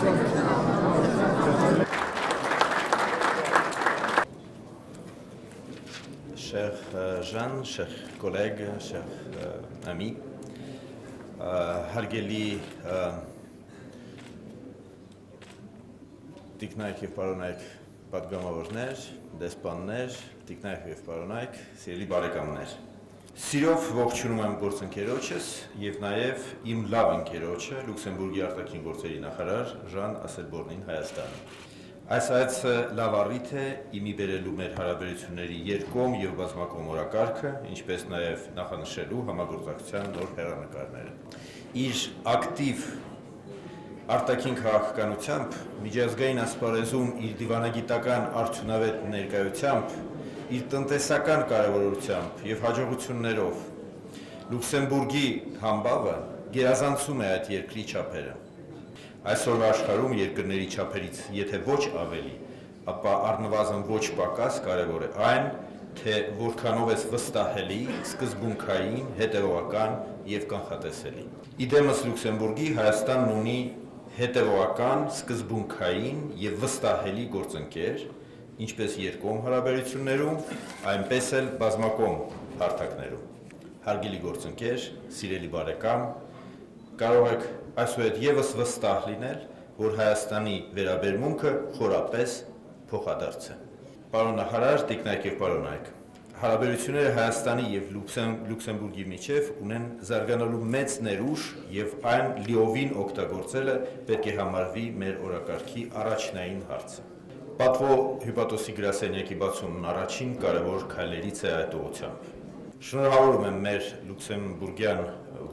Cher Jean, chers collègues, chers amis, հարգելի տիկնայք և պարոնայք պատգամավորներ, դեսպաններ, տիկնայք և պարոնայք, սիրելի բարեկամներ։ Սիրով ողջունում եմ գործընկերոջս և նաև իմ լավ ընկերոջը Լյուքսեմբուրգի արտաքին գործերի նախարար Ժան Ասելբորնին Հայաստան։ Այս այցը լավ առիթ է իմի բերելու մեր հարաբերությունների երկկողմ և բազմակողմ օրակարգը, ինչպես նաև նախանշելու համագործակցության նոր հեռանկարները։ Իր ակտիվ արտաքին քաղաքականությամբ, միջազգային ասպարեզում իր դիվանագիտական արդյունավետ ներկայությամբ, իր տնտեսական կարևորությամբ և հաջողություններով Լյուքսեմբուրգի համբավը գերազանցում է այդ երկրի չափերը։ Այսօրվա աշխարհում երկրների չափերից եթե ոչ ավելի, ապա առնվազն ոչ պակաս կարևոր է այն, թե որքանով ես վստահելի, սկզբունքային, հետևողական և կանխատեսելի։ Իդեմս Լյուքսեմբուրգի Հայաստանն ունի հետևողական, սկզբունքային և վստահելի գործընկեր, ինչպես երկկողմ հարաբերություններում, այնպես էլ բազմակողմ հարթակներում։ Հարգելի գործընկեր, սիրելի բարեկամ, կարող եք այսուհետ ևս վստահ լինել, որ Հայաստանի վերաբերմունքը խորապես փոխադարձ է։ Պարոն նախարար, տիկնայք և պարոնայք, հարաբերությունները Հայաստանի և Լյուքսեմբուրգի միջև ունեն զարգանալու մեծ ներուժ և այն լիովին օգտագործելը պետք է համարվի մեր օրակարգի առաջնային հարցը։ Պատվո հյուպատոսի գրասենյակի բացումն առաջին կարևոր քայլերից է այդ ուղղությամբ։ Շնորհավորում եմ մեր լյուքսեմբուրգյան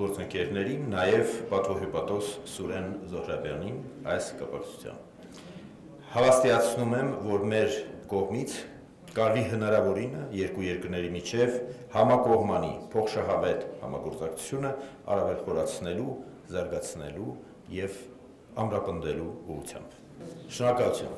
գործընկերներին, նաև պատվո հյուպատոս Սուրեն Զոհրաբյանին այս կապակցությամբ։ Հավաստիացնում եմ, որ մեր կողմից կարվի հնարավորինը երկու երկրների միջև համակողմանի փոխշահավետ համագործակցությունը առավել խորացնելու, զարգացնելու և ամրապնդելու ուղղությամբ։ Շնորհակալություն։